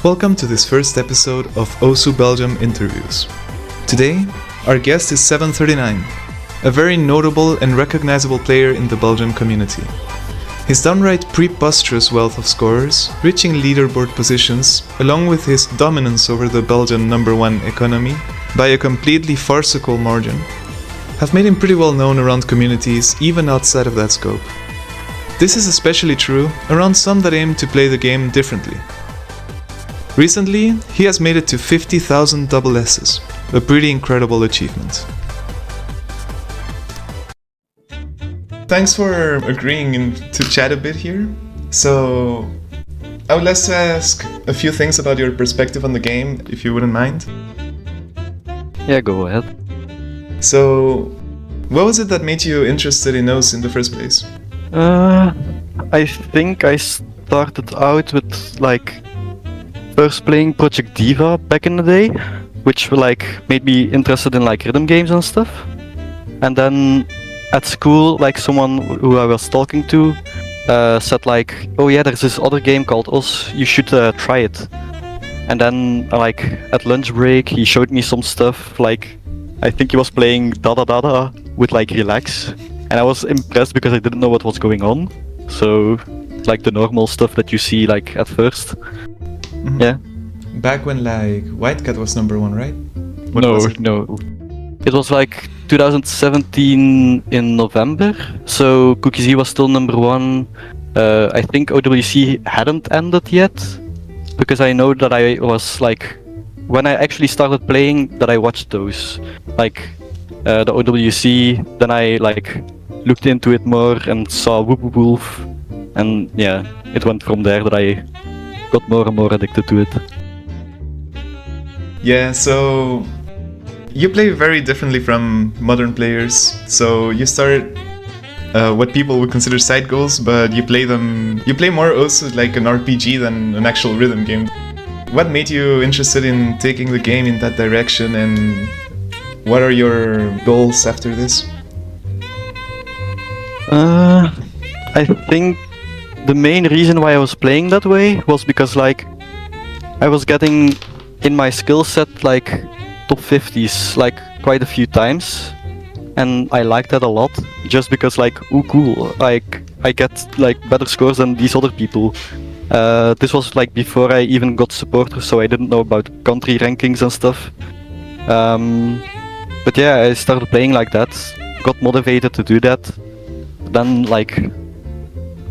Welcome to this first episode of OSU Belgium Interviews. Today, our guest is 739, a very notable and recognizable player in the Belgian community. His downright preposterous wealth of scorers, reaching leaderboard positions, along with his dominance over the Belgian #1 economy by a completely farcical margin, have made him pretty well known around communities even outside of that scope. This is especially true around some that aim to play the game differently. Recently, he has made it to 50,000 double S's, a pretty incredible achievement. Thanks for agreeing to chat a bit here. So, I would like to ask a few things about your perspective on the game, if you wouldn't mind. Yeah, go ahead. So, what was it that made you interested in OS in the first place? I think I started out with first playing Project Diva back in the day, which made me interested in rhythm games and stuff. And then at school, someone who I was talking to said oh yeah, there's this other game called OS, you should try it. And then at lunch break he showed me some stuff, I think he was playing Dada Dada with Relax, and I was impressed because I didn't know what was going on. So the normal stuff that you see at first. Mm-hmm. Yeah. Back when White Cat was #1, right? No. It was 2017 in November, so Cookie Z was still #1. I think OWC hadn't ended yet, because I know that I was when I actually started playing, that I watched those, the OWC, then I looked into it more and saw Whoop Whoop Wolf, and yeah, it went from there that I got more and more addicted to it. Yeah, so you play very differently from modern players. So you start what people would consider side goals, but you play more also like an RPG than an actual rhythm game. What made you interested in taking the game in that direction, and what are your goals after this? I think the main reason why I was playing that way was because I was getting in my skill set top 50s quite a few times, and I liked that a lot, just because ooh cool, I get better scores than these other people. This was before I even got supporters, so I didn't know about country rankings and stuff. But yeah, I started playing like that, got motivated to do that. Then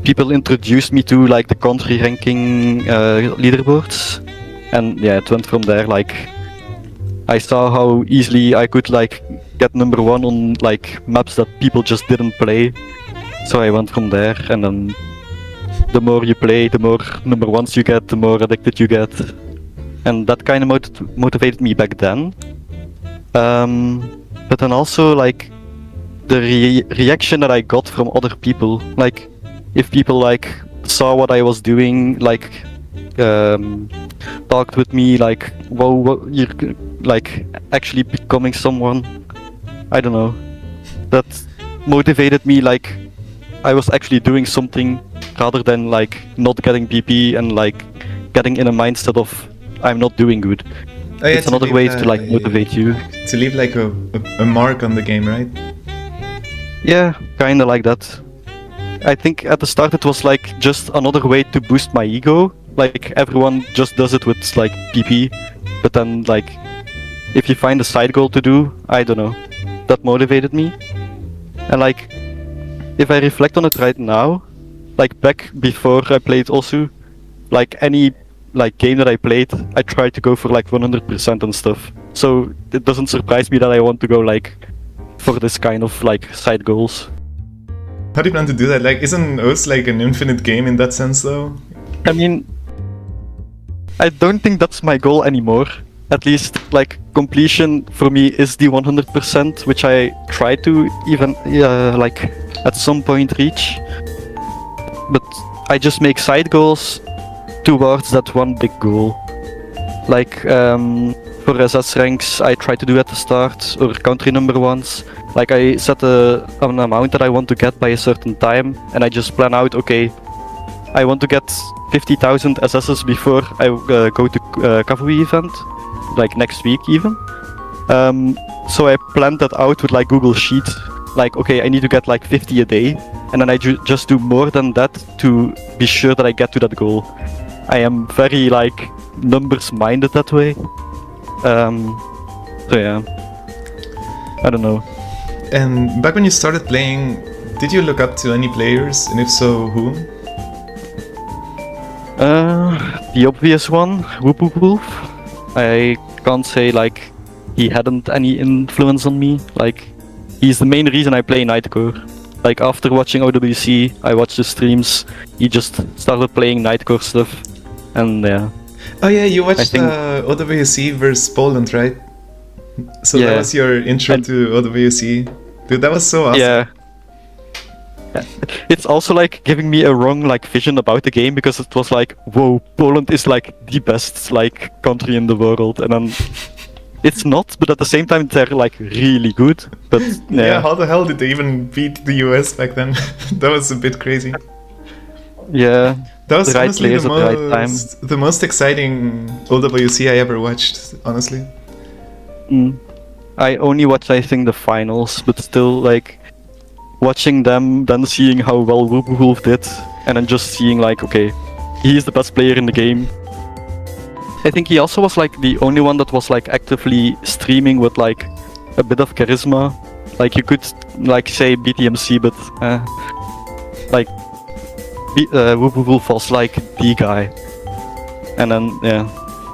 people introduced me to the country ranking leaderboards, and yeah, it went from there. I saw how easily I could get #1 on maps that people just didn't play, so I went from there. And then the more you play, the more #1s you get, the more addicted you get, and that kind of motivated me back then. But then also the reaction that I got from other people, if people saw what I was doing, talked with me, whoa, you're actually becoming someone. I don't know. That motivated me, I was actually doing something, rather than not getting BP and getting in a mindset of I'm not doing good. Oh, yeah, it's another way to motivate you. To leave a mark on the game, right? Yeah, kinda like that. I think at the start it was just another way to boost my ego. Everyone just does it with PP, but then if you find a side goal to do, I don't know, that motivated me. And if I reflect on it right now, back before I played also, any game that I played, I tried to go for 100% and stuff. So it doesn't surprise me that I want to go for this kind of side goals. How do you plan to do that? Isn't OS an infinite game in that sense though? I mean, I don't think that's my goal anymore. At least completion for me is the 100%, which I try to even at some point reach. But I just make side goals towards that one big goal. For SS ranks, I try to do at the start, or country #1s. I set an amount that I want to get by a certain time, and I just plan out, okay, I want to get 50,000 SSs before I go to cavalry event, like next week even. So I planned that out with like Google Sheet. Like, okay, I need to get like 50 a day, and then I just do more than that to be sure that I get to that goal. I am very like numbers minded that way. So yeah, I don't know. And back when you started playing, did you look up to any players, and if so, whom? The obvious one, Wolf. I can't say like he hadn't any influence on me. Like, he's the main reason I play Nightcore. Like, after watching OWC, I watched the streams. He just started playing Nightcore stuff, and yeah. Oh yeah, you watched OWC versus Poland, right? So Yeah. that was your intro to OWC. Dude, that was so awesome. Yeah. It's also like giving me a wrong like vision about the game, because it was like, whoa, Poland is like the best like country in the world, and then it's not, but at the same time they're like really good. But Yeah, how the hell did they even beat the US back then? That was a bit crazy. Yeah. That was The right honestly players at the right time. the most exciting OWC I ever watched, honestly. I only watched, I think, the finals, but still, like, watching them, then seeing how well Wolf did, and then just seeing, like, okay, he is the best player in the game. I think he also was, like, the only one that was, like, actively streaming with, like, a bit of charisma. Like, you could, like, say BTMC, but, like, Wolf was, like, the guy. And then, yeah.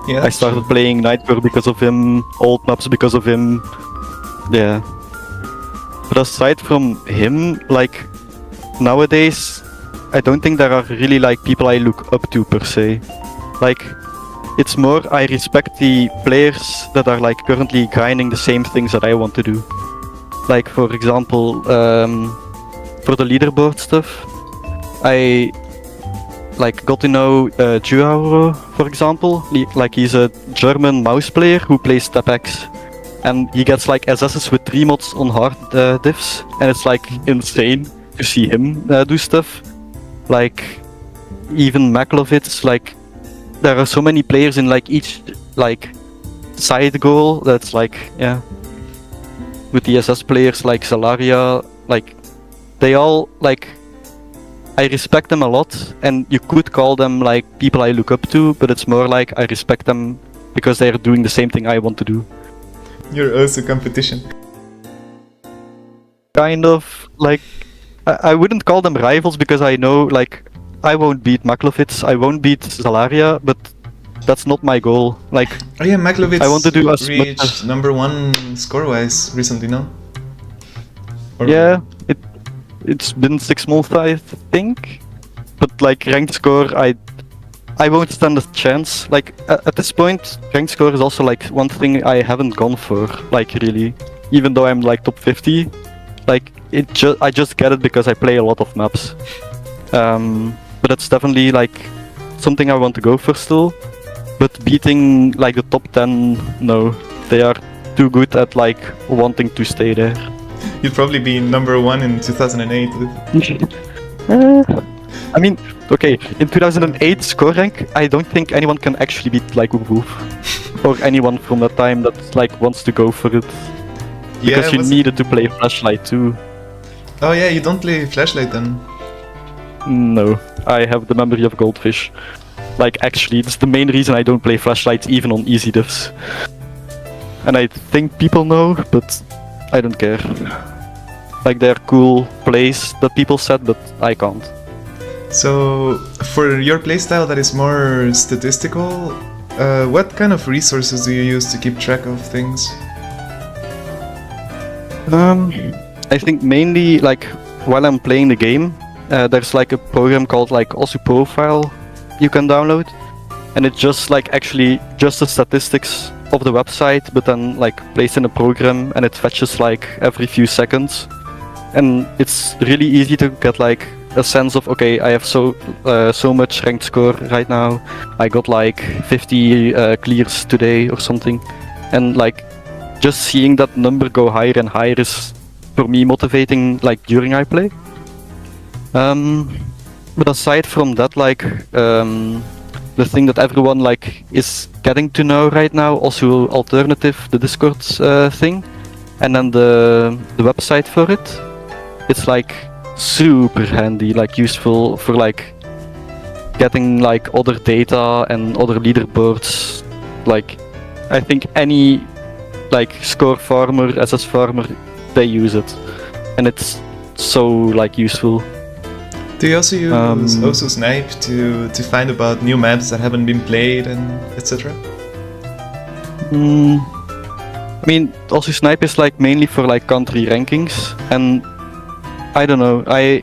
Yeah, I started playing Nightcore because of him, old maps because of him. Yeah. But aside from him, like, nowadays, I don't think there are really like people I look up to per se. Like, it's more I respect the players that are like currently grinding the same things that I want to do. Like, for example, for the leaderboard stuff, I like got to know Juauro, for example. Like, he's a German mouse player who plays Tepex, and he gets like SSs with 3 mods on hard diffs, and it's like insane to see him do stuff. Like, even Maklovitz, like, there are so many players in like each like side goal that's like, yeah. With the SS players like Zalaria, like, they all like, I respect them a lot, and you could call them like people I look up to, but it's more like I respect them because they're doing the same thing I want to do. You're also competition. Kind of like, I wouldn't call them rivals, because I know like I won't beat Maklovitz, I won't beat Zalaria, but that's not my goal. Like, Oh yeah, Maklovitz I want to do as much reached as- #1 score-wise recently, no? Or- yeah, it's been 6 months, I think. But like ranked score, I won't stand a chance. Like, at this point, ranked score is also like one thing I haven't gone for. Like, really, even though I'm like top 50, like I just get it because I play a lot of maps. But it's definitely like something I want to go for still. But beating like the top 10, no, they are too good at like wanting to stay there. You'd probably be #1 in 2008. I mean, okay, in 2008 score rank, I don't think anyone can actually beat like Wolf, or anyone from that time that like wants to go for it, because you was- needed to play Flashlight too. Oh yeah, you don't play Flashlight then. No, I have the memory of Goldfish. Like, actually, it's the main reason I don't play Flashlight even on easy diffs. And I think people know, but I don't care. Like, they're cool plays that people said, but I can't. So, for your playstyle that is more statistical, what kind of resources do you use to keep track of things? I think mainly, like, while I'm playing the game, there's like a program called like Osu Profile you can download, and it's just like actually just the statistics of the website, but then like placed in a program, and it fetches like every few seconds, and it's really easy to get like a sense of, okay, I have so much ranked score right now, I got like 50 clears today or something, and like just seeing that number go higher and higher is for me motivating like during I play. But aside from that, like the thing that everyone like is getting to know right now, also alternative, the Discord thing, and then the website for it, it's like super handy, like useful for like getting like other data and other leaderboards. Like I think any like score farmer, SS farmer, they use it, and it's so like useful. Do you also use Osu Snipe to find about new maps that haven't been played and etc.? I mean, also Snipe is like mainly for like country rankings, and I don't know, I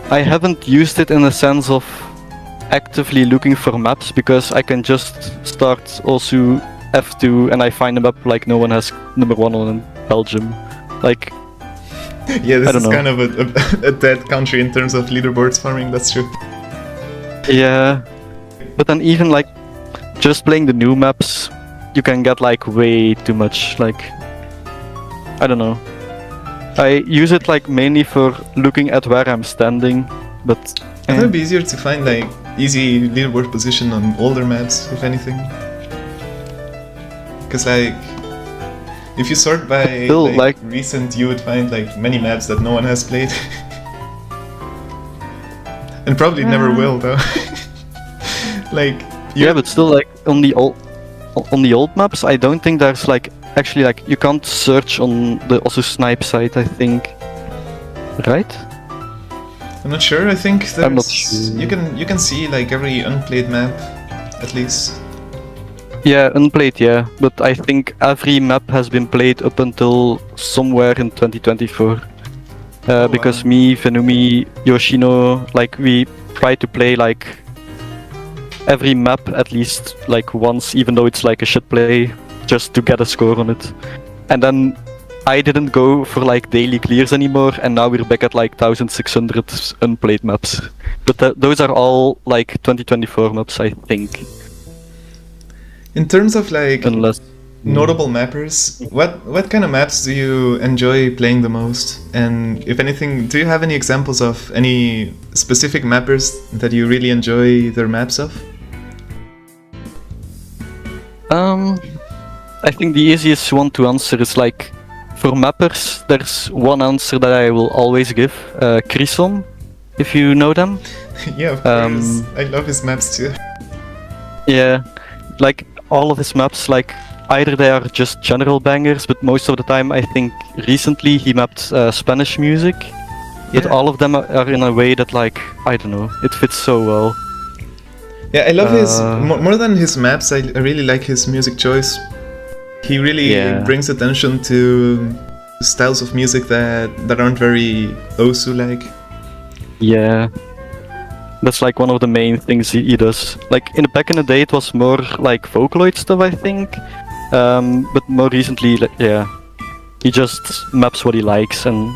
haven't used it in the sense of actively looking for maps, because I can just start Osu F2 and I find a map like no one has number 1 on in Belgium. Like, yeah, this I don't is know. kind of a dead country in terms of leaderboards farming, that's true. Yeah, but then even like just playing the new maps, you can get like way too much. Like, I don't know. I use it like mainly for looking at where I'm standing, but I thought it'd be easier to find like easy leaderboard position on older maps, if anything. Because like, if you sort by still, like recent, you would find like many maps that no one has played. And probably never will though. Like, yeah, but still, like on the old maps, I don't think there's like actually like you can't search on the also Snipe site, I think, right? I'm not sure. I think there's, I'm not sure. You can see like every unplayed map, at least. Yeah, unplayed, yeah, but I think every map has been played up until somewhere in 2024. Because wow. me, Venumi, Yoshino, like we try to play like every map at least like once, even though it's like a shit play, just to get a score on it. And then I didn't go for like daily clears anymore, and now we're back at like 1600 unplayed maps. But those are all like 2024 maps, I think. In terms of like Unless notable mappers, what kind of maps do you enjoy playing the most? And if anything, do you have any examples of any specific mappers that you really enjoy their maps of? I think the easiest one to answer is like, for mappers, there's one answer that I will always give, Krison, if you know them. Yeah, of course. I love his maps too. Yeah, like all of his maps, like either they are just general bangers, but most of the time I think recently he mapped Spanish music. But Yeah. all of them are in a way that like, I don't know, it fits so well. Yeah, I love his more than his maps. I really like his music choice. He really brings attention to styles of music that aren't very Osu-like. Yeah, that's like one of the main things he does. Like back in the day, it was more like Vocaloid stuff, I think. But more recently, yeah, he just maps what he likes, and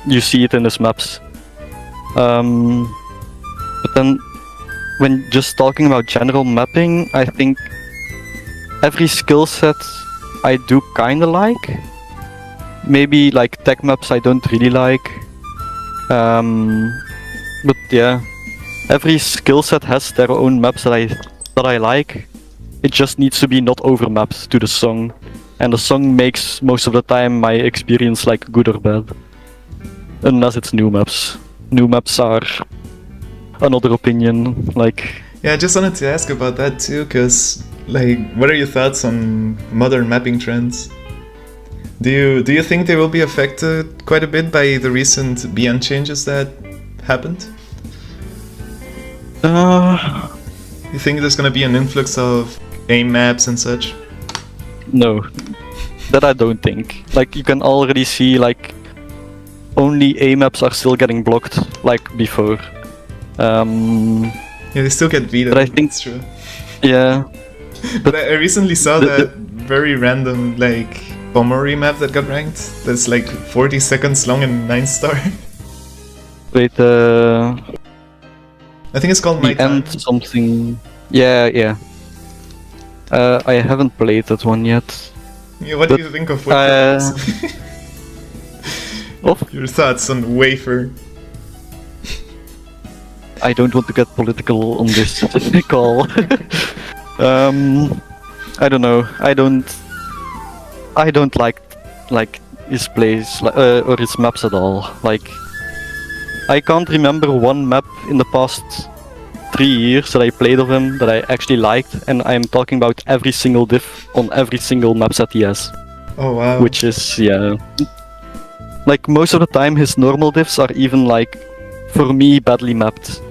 you see it in his maps. But then, when just talking about general mapping, I think every skill set I do kinda like. Maybe like tech maps I don't really like. But yeah, every skill set has their own maps that I like. It just needs to be not overmapped to the song, and the song makes most of the time my experience like good or bad. Unless it's new maps. New maps are another opinion. Like, Yeah, I just wanted to ask about that too, because like, what are your thoughts on modern mapping trends? Do you think they will be affected quite a bit by the recent BN changes that happened? You think there's gonna be an influx of AIM maps and such? no, that I don't think. Like, you can already see like only A maps are still getting blocked like before. Yeah, they still get vetoed. But I think- it's true. Yeah, But I recently saw that very random like Pomori map that got ranked. That's like 40 seconds long and 9-star. wait, I think it's called My the Time. end something. Yeah. I haven't played that one yet. Yeah, what do you think of Wafer maps? Of? Your thoughts on Wafer? I don't want to get political on this call. I don't know. I don't like his plays or his maps at all. Like, I can't remember one map in the past 3 years that I played of him that I actually liked, and I'm talking about every single diff on every single map set he has. Oh wow. Which is, yeah. Like, most of the time his normal diffs are even, like, for me, badly mapped.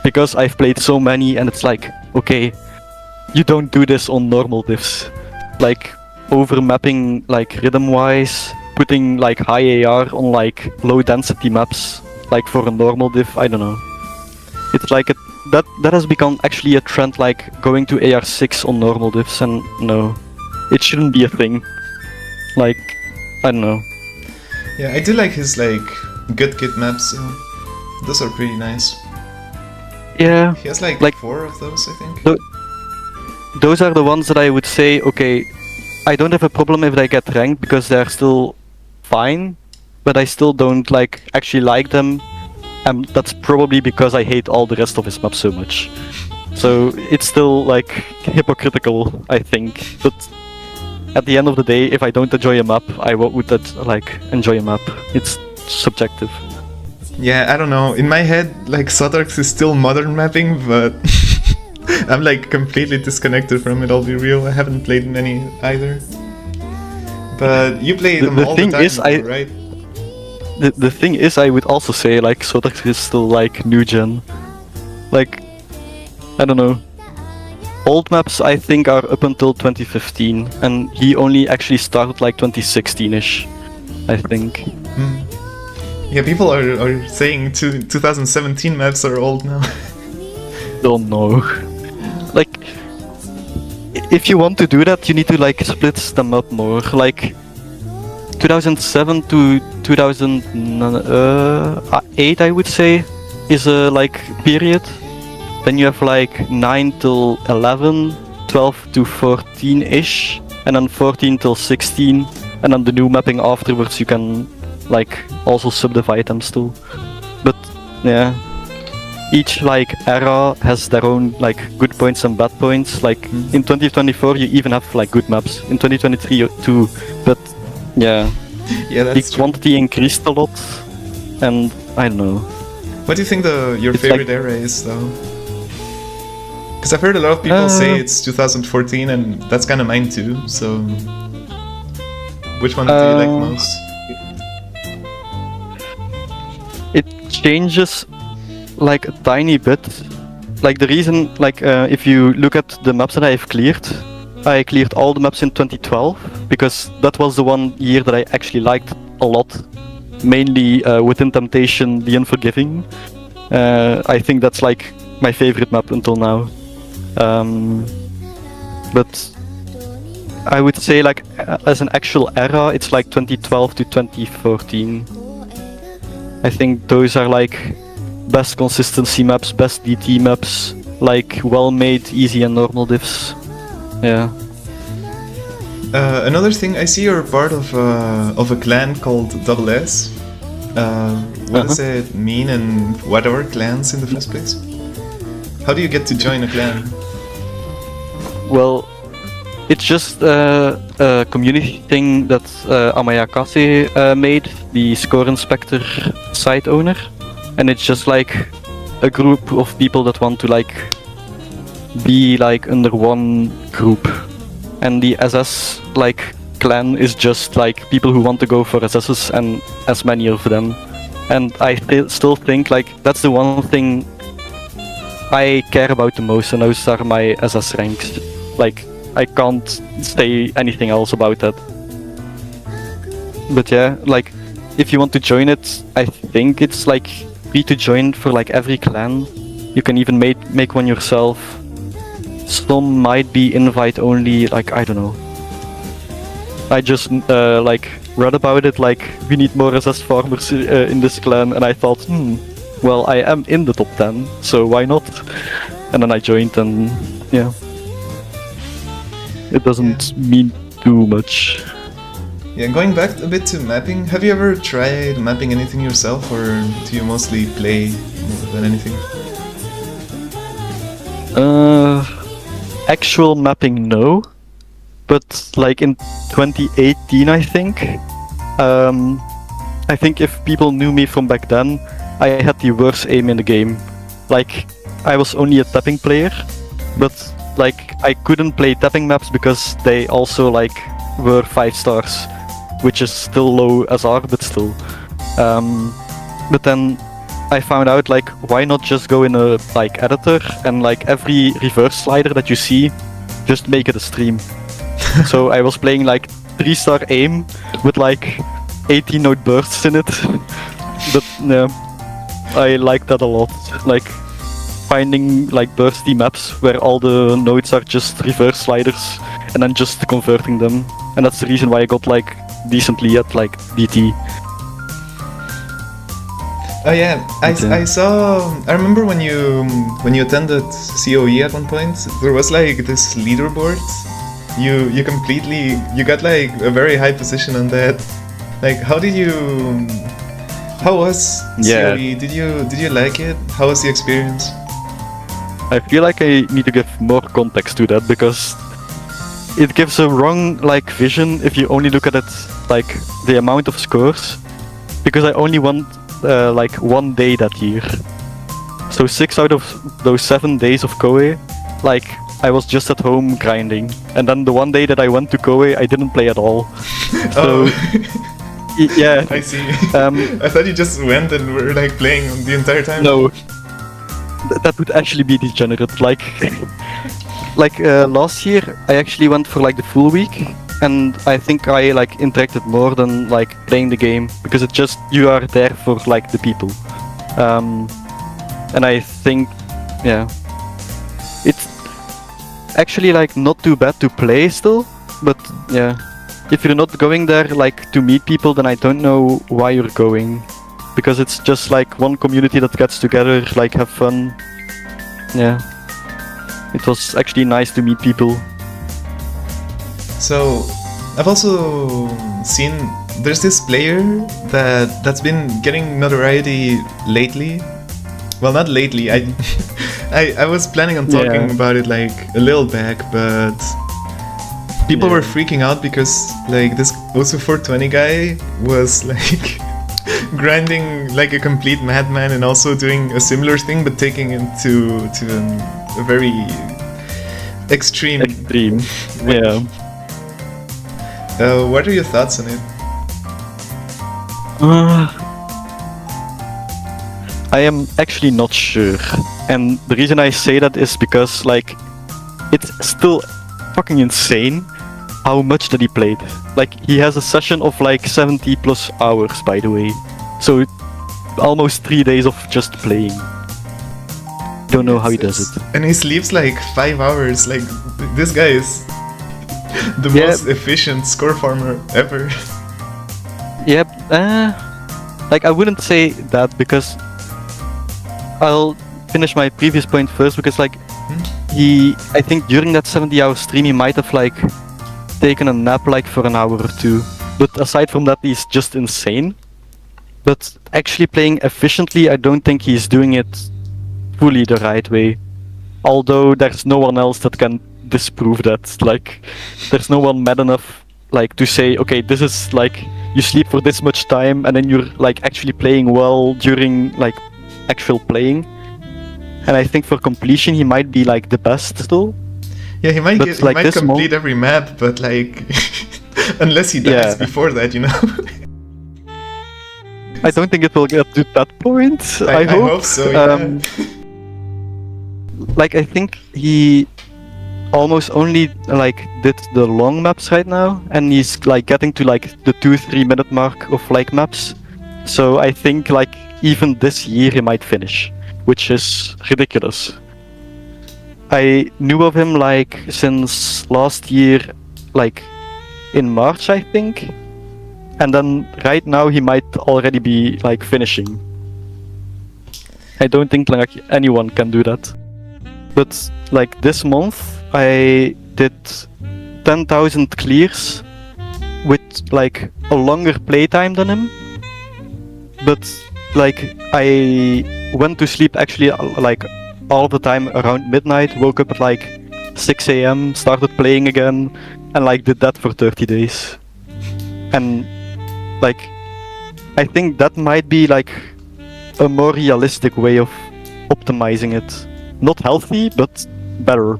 Because I've played so many and it's like, okay, you don't do this on normal diffs. Like, over mapping, like, rhythm-wise, putting, like, high AR on, like, low-density maps, like, for a normal diff, I don't know. It's like, that has become actually a trend, like, going to AR6 on normal diffs, and no. It shouldn't be a thing. Like, I don't know. Yeah, I do like his like good kit maps. Those are pretty nice. Yeah. He has like 4 of those, I think. Those are the ones that I would say, okay, I don't have a problem if they get ranked because they're still fine, but I still don't like actually like them, and that's probably because I hate all the rest of his maps so much. So it's still like hypocritical, I think. But at the end of the day, if I don't enjoy a map, I would like enjoy a map. It's subjective. Yeah, I don't know. In my head, like Sotarx is still modern mapping, but I'm like completely disconnected from it. I'll be real. I haven't played many either. But you play them all the time, right? The thing is, I would also say like Sotarx is still like new gen. Like, I don't know. Old maps I think are up until 2015, and he only actually started like 2016ish, I think. Yeah, people are saying 2017 maps are old now. Don't know. Like, if you want to do that, you need to like split them up more. Like, 2007 to 2008, I would say, is a like period. Then you have like 9 till 11, 12 to 14-ish, and then 14 till 16, and then the new mapping afterwards you can like also subdivide them still. But yeah, each like era has their own like good points and bad points. Like in 2024 you even have like good maps, in 2023 too, but yeah, that's the quantity increased a lot, and I don't know. What do you think your favorite era is though? Because I've heard a lot of people say it's 2014, and that's kind of mine too, so which one do you like most? It changes like a tiny bit. Like the reason, like if you look at the maps that I've cleared, I cleared all the maps in 2012, because that was the one year that I actually liked a lot. Mainly Within Temptation, The Unforgiving. I think that's like my favorite map until now. But I would say like as an actual era, it's like 2012 to 2014. I think those are like best consistency maps, best DT maps, like well-made, easy and normal diffs. Yeah. Another thing, I see you're part of a clan called Double S. What does it mean, and what are clans in the first place? How do you get to join a clan? Well, it's just a community thing that Amayakase made, the Score Inspector site owner, and it's just like a group of people that want to like be like under one group, and the SS like clan is just like people who want to go for SSs, and as many of them. And I still think like that's the one thing I care about the most, and those are my SS ranks. Like, I can't say anything else about that. But yeah, like, if you want to join it, I think it's like free to join for like every clan. You can even make one yourself. Some might be invite only, like, I don't know. I just like read about it, like, we need more SS farmers in this clan, and I thought, well, I am in the top 10, so why not? And then I joined, and yeah. It doesn't mean too much. Yeah, going back a bit to mapping, have you ever tried mapping anything yourself, or do you mostly play more than anything? Actual mapping, no. But like in 2018, I think. I think if people knew me from back then, I had the worst aim in the game. Like, I was only a tapping player, but like I couldn't play tapping maps because they also like were 5 stars, which is still low SR, but still. But then I found out like why not just go in a like editor and like every reverse slider that you see, just make it a stream. So I was playing like 3-star aim with like 18 note bursts in it. But yeah, I like that a lot. Like finding like bursty maps where all the notes are just reverse sliders and then just converting them. And that's the reason why I got like decently at like DT. Oh yeah, I saw. I remember when you attended COE at one point, there was like this leaderboard. You completely got like a very high position on that. Like, how was COE? Did you like it? How was the experience? I feel like I need to give more context to that because it gives a wrong like vision if you only look at it like the amount of scores. Because I only won like 1 day that year. So 6 out of those 7 days of Koei, like I was just at home grinding. And then the 1 day that I went to Koei, I didn't play at all. So, yeah. I see. I thought you just went and were like playing the entire time. No. That would actually be degenerate. Like last year, I actually went for like the full week. And I think I like interacted more than like playing the game because it's just you are there for like the people, and I think it's actually like not too bad to play still, but yeah, if you're not going there like to meet people, then I don't know why you're going, because it's just like one community that gets together, like have fun. Yeah, it was actually nice to meet people. So, I've also seen there's this player that's been getting notoriety lately. Well, not lately. I was planning on talking about it like a little back, but people were freaking out because like this also 420 guy was like grinding like a complete madman and also doing a similar thing, but taking it to a very extreme. Yeah. What are your thoughts on it? I am actually not sure, and the reason I say that is because like it's still fucking insane how much that he played. Like he has a session of like 70 plus hours, by the way, so almost 3 days of just playing. Don't know how he does it. And he sleeps like 5 hours. Like this guy is the most efficient score farmer ever. Yep. Like I wouldn't say that because I'll finish my previous point first, because like I think during that 70-hour stream he might have like taken a nap like for an hour or two. But aside from that, he's just insane. But actually playing efficiently, I don't think he's doing it fully the right way. Although there's no one else that can disprove that. Like there's no one mad enough like to say, okay, this is like you sleep for this much time and then you're like actually playing well during like actual playing. And I think for completion he might be like the best still. Yeah, he might complete every map, but like unless he dies before that, you know. I don't think it will get to that point. I hope so. Yeah. Like I think he almost only like did the long maps right now, and he's like getting to like the 2-3 minute mark of like maps. So I think like even this year he might finish, which is ridiculous. I knew of him like since last year, like in March I think, and then right now he might already be like finishing. I don't think like anyone can do that. But like this month I did 10,000 clears with like a longer playtime than him. But like I went to sleep actually like all the time around midnight, woke up at like 6 a.m., started playing again, and like did that for 30 days. And like, I think that might be like a more realistic way of optimizing it. Not healthy, but better.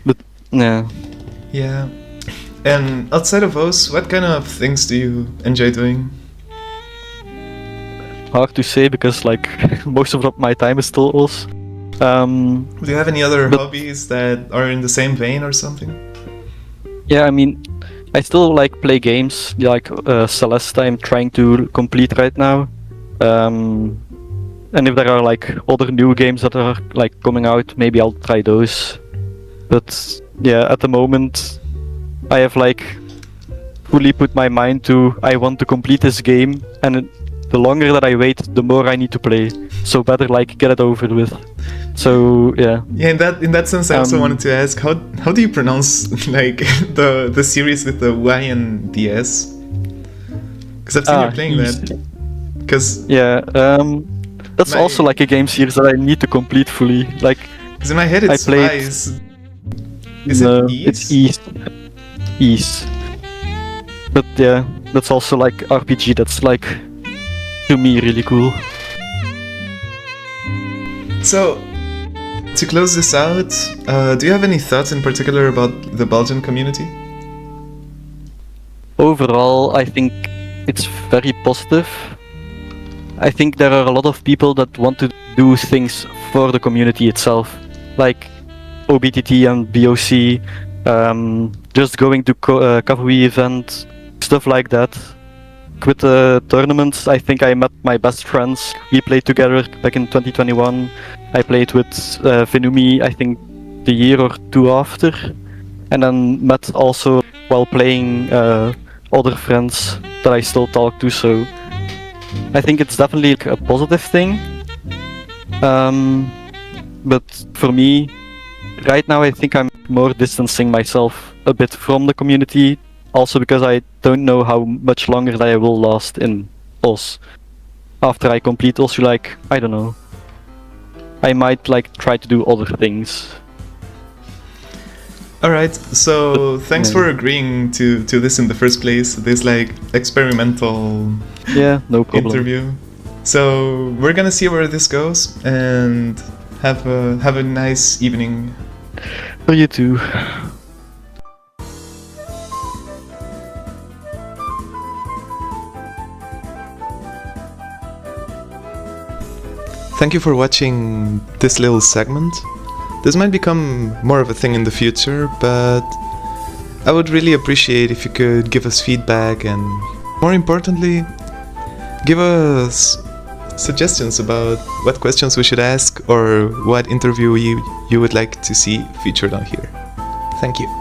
But yeah. Yeah. And outside of those, what kind of things do you enjoy doing? Hard to say because like most of my time is still O's. Do you have any other hobbies that are in the same vein or something? Yeah, I mean, I still like play games. Like Celeste, I'm trying to complete right now. And if there are like other new games that are like coming out, maybe I'll try those. But yeah, at the moment, I have like fully put my mind to I want to complete this game, and the longer that I wait, the more I need to play. So better like get it over with. So yeah. Yeah, in that sense, I also wanted to ask how do you pronounce like the series with the Y and the S? Because I've seen you playing that. Because yeah, that's also like a game series that I need to complete fully. Like, because in my head it's Is no, it East? It's East. But yeah, that's also like RPG. That's like to me really cool. So, to close this out, do you have any thoughts in particular about the Belgian community? Overall, I think it's very positive. I think there are a lot of people that want to do things for the community itself, like OBTT and BOC, just going to Kavui event, stuff like that. With the tournaments, I think I met my best friends. We played together back in 2021. I played with Venumi, I think the year or two after, and then met also while playing other friends that I still talk to. So I think it's definitely a positive thing. But for me, right now I think I'm more distancing myself a bit from the community. Also because I don't know how much longer that I will last in OS. After I complete OS, like, I don't know. I might like try to do other things. Alright, so thanks for agreeing to this in the first place, this like experimental no problem. interview. So we're gonna see where this goes and have a nice evening. For you too. Thank you for watching this little segment. This might become more of a thing in the future, but I would really appreciate if you could give us feedback and, more importantly, give us suggestions about what questions we should ask or what interview you would like to see featured on here. Thank you.